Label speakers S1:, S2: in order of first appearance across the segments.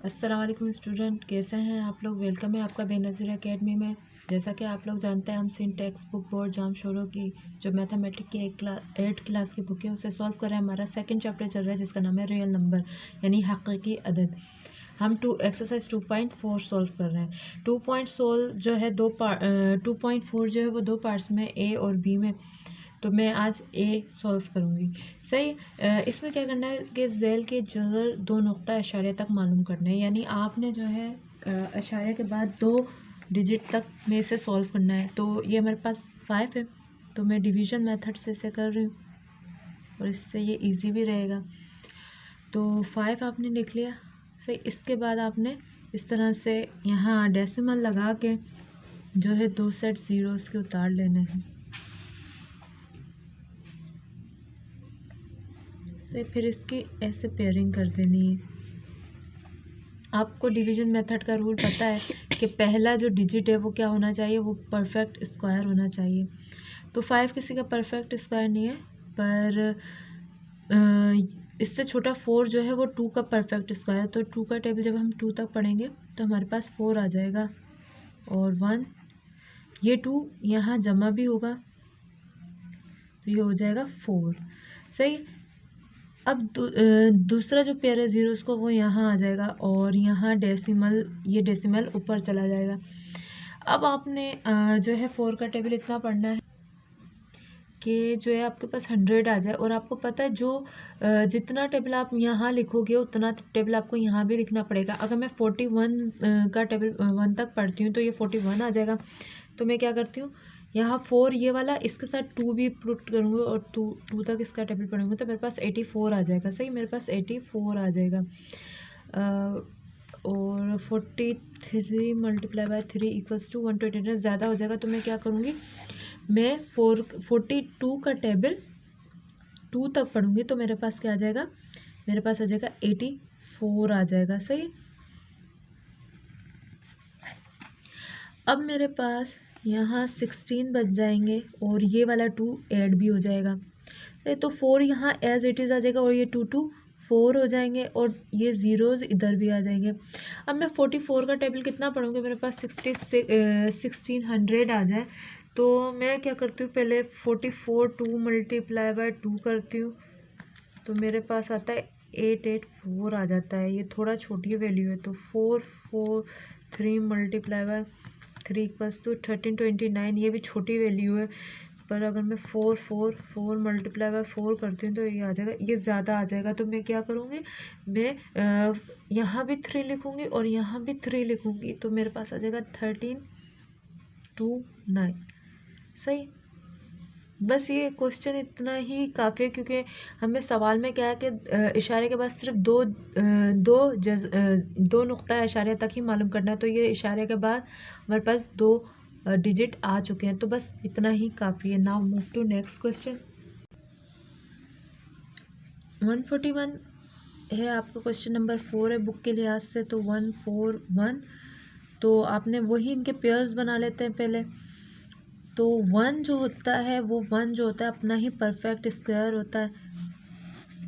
S1: अस्सलाम वालेकुम स्टूडेंट, कैसे हैं आप लोग। वेलकम है आपका बेनज़ीर एकेडमी में। जैसा कि आप लोग जानते हैं, हम सिन टेक्स्ट बुक बोर्ड जाम शोरों की जो मैथमेटिक की 8 क्लास की बुक है उसे सॉल्व कर रहे हैं। हमारा सेकंड चैप्टर चल रहा है जिसका नाम है रियल नंबर यानी हकीकी अदद। हम एक्सरसाइज 2.4 सॉल्व कर रहे हैं। 2.4 जो है 2.4 जो है वो दो पार्ट्स में, ए और बी में। तो मैं आज ए सॉल्व करूँगी। सही। इसमें क्या करना है कि ज़ैल के जज़र दो नुक्ता इशारे तक मालूम करना है, यानी आपने जो है इशारे के बाद दो डिजिट तक में इसे सॉल्व करना है। तो ये हमारे पास 5 है, तो मैं डिवीज़न मेथड से इसे कर रही हूँ और इससे ये इजी भी रहेगा। तो 5 आपने लिख लिया। सही। इसके बाद आपने इस तरह से यहाँ डेसिमल लगा के जो है दो सेट ज़ीरोज़ के उतार लेने हैं। फिर इसकी ऐसे पेयरिंग कर देनी है। आपको डिवीज़न मेथड का रूल पता है कि पहला जो डिजिट है वो क्या होना चाहिए, वो परफेक्ट स्क्वायर होना चाहिए। तो 5 किसी का परफेक्ट स्क्वायर नहीं है, पर इससे छोटा 4 जो है वो 2 का परफेक्ट स्क्वायर है। तो 2 का टेबल जब हम 2 तक पढ़ेंगे तो हमारे पास 4 आ जाएगा और 1, ये 2 यहाँ जमा भी होगा तो ये हो जाएगा 4। सही। अब दूसरा जो पेयर है ज़ीरोज़ को वो यहाँ आ जाएगा और यहाँ डेसिमल, ये डेसिमल ऊपर चला जाएगा। अब आपने जो है 4 का टेबल इतना पढ़ना है कि जो है आपके पास 100 आ जाए। और आपको पता है जो जितना टेबल आप यहाँ लिखोगे उतना टेबल आपको यहाँ भी लिखना पड़ेगा। अगर मैं 41 का टेबल 1 तक पढ़ती हूँ तो ये 41 आ जाएगा। तो मैं क्या करती हूँ, यहाँ 4 ये वाला, इसके साथ 2 भी पुट करूँगी और 2 तक इसका टेबल पढ़ूँगी तो मेरे पास 84 आ जाएगा। सही, मेरे पास 84 आ जाएगा। और 43 मल्टीप्लाई बाय 3 इक्वल्स टू 129 ज़्यादा हो जाएगा। तो मैं क्या करूँगी, मैं 42 का टेबल 2 तक पढ़ूँगी तो मेरे पास क्या आ जाएगा, मेरे पास आ जाएगा 84 आ जाएगा। सही। अब मेरे पास यहाँ 16 बच जाएंगे और ये वाला 2 ऐड भी हो जाएगा। तो 4 यहाँ एज इट इज़ आ जाएगा और ये 2 4 हो जाएंगे और ये ज़ीरोज़ इधर भी आ जाएंगे। अब मैं 44 का टेबल कितना पढ़ूँगी, मेरे पास 1600 आ जाए। तो मैं क्या करती हूँ, पहले 44 2 मल्टीप्लाई बाय 2 करती हूँ तो मेरे पास आता है 884 आ जाता है। ये थोड़ा छोटी वैल्यू है तो 443 मल्टीप्लाई बाय 3 इक्वल्स टू 1329, ये भी छोटी वैल्यू है। पर अगर मैं 4 मल्टीप्लाई बाय 4 करती हूँ तो ये आ जाएगा, ये ज़्यादा आ जाएगा। तो मैं क्या करूँगी, मैं यहाँ भी 3 लिखूँगी और यहाँ भी 3 लिखूँगी तो मेरे पास आ जाएगा 1329। सही। बस ये क्वेश्चन इतना ही काफ़ी है, क्योंकि हमें सवाल में क्या है कि इशारे के बाद सिर्फ दो नुक्ता इशारे तक ही मालूम करना है। तो ये इशारे के बाद हमारे पास 2 डिजिट आ चुके हैं, तो बस इतना ही काफ़ी है। Now move to next question. 141 है आपका क्वेश्चन नंबर 4 है बुक के लिहाज से। तो 141, तो आपने वही इनके पेयर्स बना लेते हैं पहले। तो 1 जो होता है वो 1 जो होता है अपना ही परफेक्ट स्क्वायर होता है,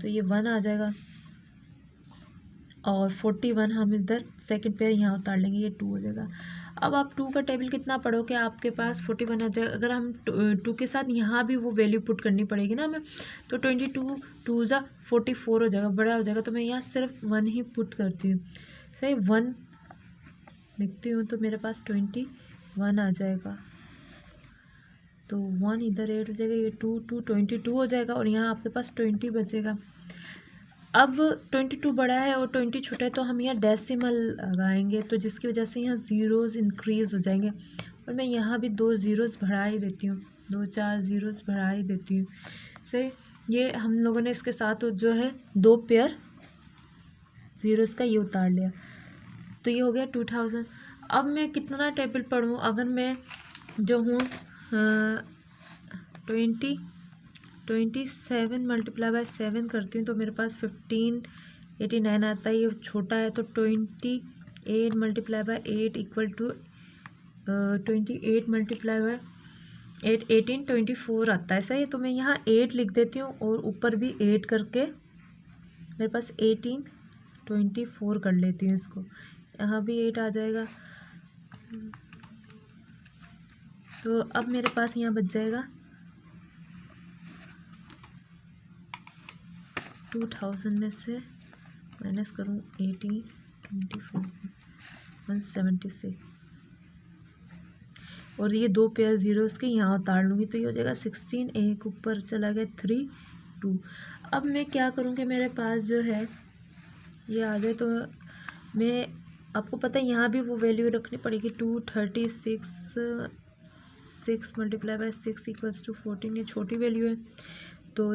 S1: तो ये 1 आ जाएगा। और 41 हम इधर सेकंड पेयर यहाँ उतार लेंगे, ये 2 हो जाएगा। अब आप 2 का टेबल कितना पढ़ोगे, आपके पास 41 आ जाएगा। अगर हम 2 के साथ यहाँ भी वो वैल्यू पुट करनी पड़ेगी ना हमें, तो 22 2 ज़ा 44 हो जाएगा, बड़ा हो जाएगा। तो मैं यहाँ सिर्फ 1 ही पुट करती हूँ। सही, 1 लिखती हूँ तो मेरे पास 21 आ जाएगा। तो 1 इधर ऐड हो जाएगा, ये 2 22 हो जाएगा और यहाँ आपके पास 20 बचेगा। अब 22 बड़ा है और 20 छोटा है तो हम यहाँ डेसिमल लगाएंगे, तो जिसकी वजह से यहाँ ज़ीरोज़ इंक्रीज़ हो जाएंगे। और मैं यहाँ भी 2 ज़ीरोज़ बढ़ा ही देती हूँ, 2 4 ज़ीरोज़ बढ़ा ही देती हूँ। सही। ये हम लोगों ने इसके साथ जो है 2 पेयर ज़ीरोज़ का ये उतार लिया, तो ये हो गया 2000। अब मैं कितना टेबल पढ़ूँ, अगर मैं जो हूँ 27 मल्टीप्लाई बाय 7 करती हूँ तो मेरे पास 1589 आता है। ये छोटा है तो 28 multiply by 8 equal to 28 multiply by 8 1824 आता है। सही है। तो मैं यहाँ 8 लिख देती हूँ और ऊपर भी 8 करके मेरे पास 24 कर लेती हूँ इसको, यहाँ भी 8 आ जाएगा। तो अब मेरे पास यहाँ बच जाएगा 2000 में से माइनस करूँ 80, 24, 176, और ये दो पेयर जीरोस के यहाँ उतार लूँगी तो ये हो जाएगा 16, एक ऊपर चला गया 3, 2। अब मैं क्या करूँ कि मेरे पास जो है ये आ जाए, तो मैं आपको पता है यहाँ भी वो वैल्यू रखनी पड़ेगी 236, 6 मल्टीप्लाई बाय 6 इक्वल्स टू 14, ये छोटी वैल्यू है। तो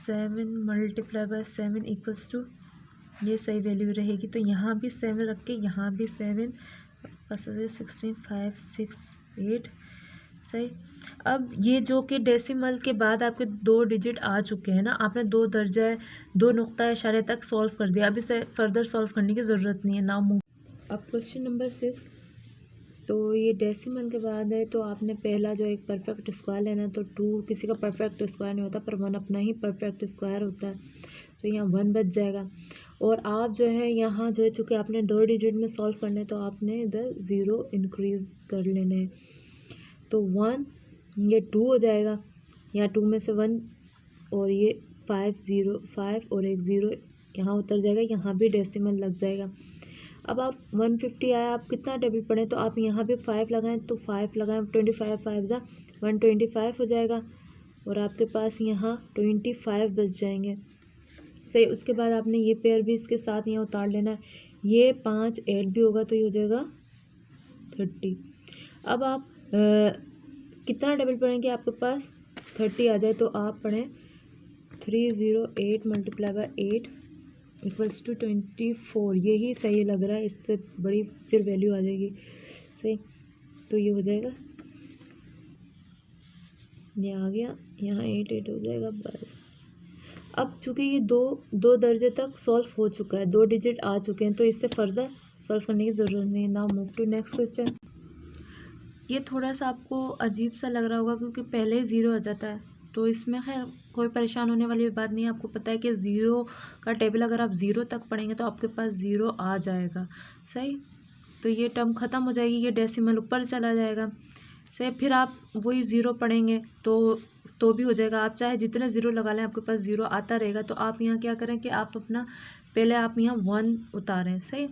S1: 7 मल्टीप्लाई बाय 7 इक्वल्स टू, ये सही वैल्यू रहेगी। तो यहाँ भी 7 रख के यहाँ भी 7, 16, 5, 6, 8 सही। अब ये जो कि डेसिमल के बाद आपके 2 डिजिट आ चुके हैं ना, आपने 2 दर्जा 2 नुक्ता इशारे तक सॉल्व कर दिया, अब इसे फर्दर सॉल्व करने की ज़रूरत नहीं है ना। अब क्वेश्चन नंबर 6, तो ये डेसिमल के बाद है, तो आपने पहला जो एक परफेक्ट स्क्वायर लेना है। तो 2 किसी का परफेक्ट स्क्वायर नहीं होता, पर 1 अपना ही परफेक्ट स्क्वायर होता है, तो यहाँ 1 बच जाएगा। और आप जो है यहाँ जो है चूँकि आपने 2 डिजिट में सॉल्व करना है, तो आपने इधर 0 इंक्रीज़ कर लेना है। तो 1, ये 2 हो जाएगा, यहाँ 2 में से 1 और ये 5, 0, 5 और एक 0 यहाँ उतर जाएगा, यहाँ भी डेसिमल लग जाएगा। अब आप 150 आया, आप कितना टेबल पढ़ें, तो आप यहाँ भी 5 लगाएं, तो 5 लगाएं, 25 5 जा 125 हो जाएगा, और आपके पास यहाँ 25 बच जाएंगे सही। उसके बाद आपने ये पेयर भी इसके साथ यहाँ उतार लेना है, ये 5 8 भी होगा, तो ये हो जाएगा 30। अब आप कितना टेबल पढ़ेंगे, आपके पास 30 आ जाए, तो आप पढ़ें 308 मल्टीप्लाई बाय 8 इक्वल्स टू 24, यही सही लग रहा है, इससे बड़ी फिर वैल्यू आ जाएगी सही। तो ये हो जाएगा, ये आ गया, यहाँ 8 8 हो जाएगा बस। अब चूँकि ये दो दर्जे तक सॉल्व हो चुका है, 2 डिजिट आ चुके हैं, तो इससे फर्दर सॉल्व करने की ज़रूरत नहीं है। Now move to next question. ये थोड़ा सा आपको अजीब सा लग रहा होगा क्योंकि पहले ही 0 आ जाता है, तो इसमें खैर कोई परेशान होने वाली बात नहीं है। आपको पता है कि 0 का टेबल अगर आप 0 तक पढ़ेंगे तो आपके पास 0 आ जाएगा सही। तो ये टर्म ख़त्म हो जाएगी, ये डेसिमल ऊपर चला जाएगा सही। फिर आप वही 0 पढ़ेंगे तो भी हो जाएगा, आप चाहे जितने 0 लगा लें आपके पास 0 आता रहेगा। तो आप यहाँ क्या करें कि आप अपना पहले आप यहाँ 1 उतारें सही।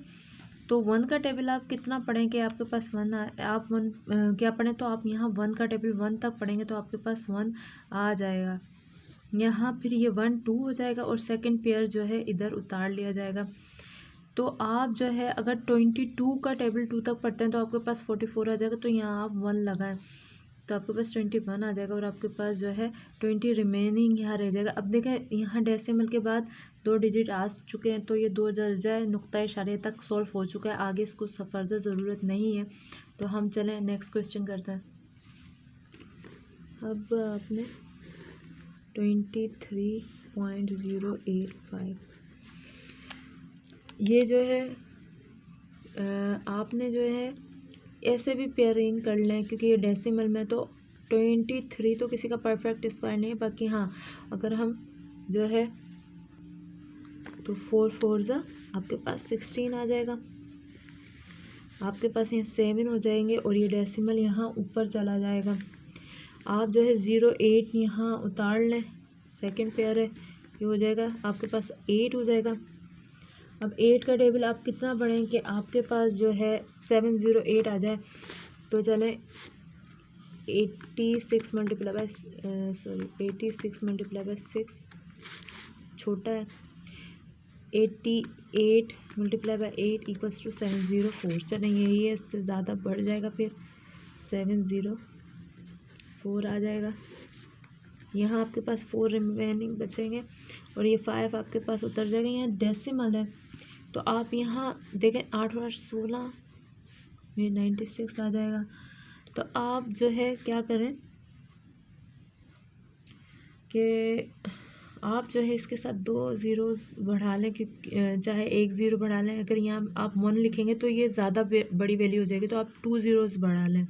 S1: तो 1 का टेबल आप कितना पढ़ें कि आपके पास 1 आप 1 क्या पढ़ें, तो आप यहाँ 1 का टेबल 1 तक पढ़ेंगे तो आपके पास 1 आ जाएगा। यहाँ फिर ये 1 2 हो जाएगा और सेकंड पेयर जो है इधर उतार लिया जाएगा। तो आप जो है अगर 22 का टेबल 2 तक पढ़ते हैं तो आपके पास 44 आ जाएगा, तो यहाँ आप 1 लगाएं तो आपके पास 21 आ जाएगा, और आपके पास जो है 20 रिमेनिंग यहाँ रह जाएगा। अब देखें यहाँ डेसिमल के बाद 2 डिजिट आ चुके हैं, तो ये 2 दर्जा नुक्ता इशारे तक सॉल्व हो चुका है, आगे इसको फर्दर ज़रूरत नहीं है। तो हम चलें नेक्स्ट क्वेश्चन करते हैं। अब आपने 23.085 ये जो है आपने जो है ऐसे भी पेयरिंग कर लें, क्योंकि ये डेसिमल में तो 23 तो किसी का परफेक्ट स्क्वायर नहीं है। बाकी हाँ अगर हम जो है तो 4 4 आपके पास 16 आ जाएगा, आपके पास यहाँ 7 हो जाएंगे और ये डेसिमल यहाँ ऊपर चला जाएगा। आप जो है 08 यहाँ उतार लें, सेकंड पेयर है, ये हो जाएगा आपके पास 8 हो जाएगा। अब 8 का टेबल आप कितना पढ़ें कि आपके पास जो है 708 आ जाए। तो चलें 86 मल्टीप्लाई बाय 6 छोटा है, 88 मल्टीप्लाई बाय 8 इक्वल्स टू 704। चलें यही है, इससे ज़्यादा बढ़ जाएगा, फिर 704 आ जाएगा। यहाँ आपके पास 4 रिमेनिंग बचेंगे और ये 5 आपके पास उतर जाएगा। यहाँ डेसिमल है तो आप यहाँ देखें 8 और 16 में 96 आ जाएगा। तो आप जो है क्या करें कि आप जो है इसके साथ 2 ज़ीरोज़ बढ़ा लें, क्योंकि चाहे 1 ज़ीरो बढ़ा लें। अगर यहाँ आप 1 लिखेंगे तो ये ज़्यादा बड़ी वैल्यू हो जाएगी, तो आप 2 ज़ीरोज़ बढ़ा लें।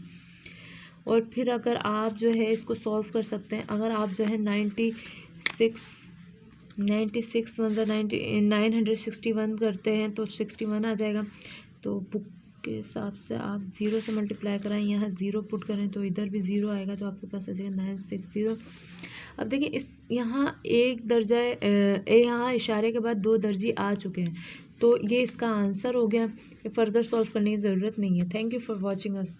S1: और फिर अगर आप जो है इसको सॉल्व कर सकते हैं, अगर आप जो है 96 मतलब 961 करते हैं तो 61 आ जाएगा। तो बुक के हिसाब से आप 0 से मल्टीप्लाई कराएं, यहाँ 0 पुट करें तो इधर भी 0 आएगा, तो आपके पास आ जाएगा 960। अब देखिए इस यहाँ एक दर्जा यहाँ इशारे के बाद 2 दर्जी आ चुके हैं, तो ये इसका आंसर हो गया। फर्दर सॉल्व करने की ज़रूरत नहीं है। Thank you for watching us.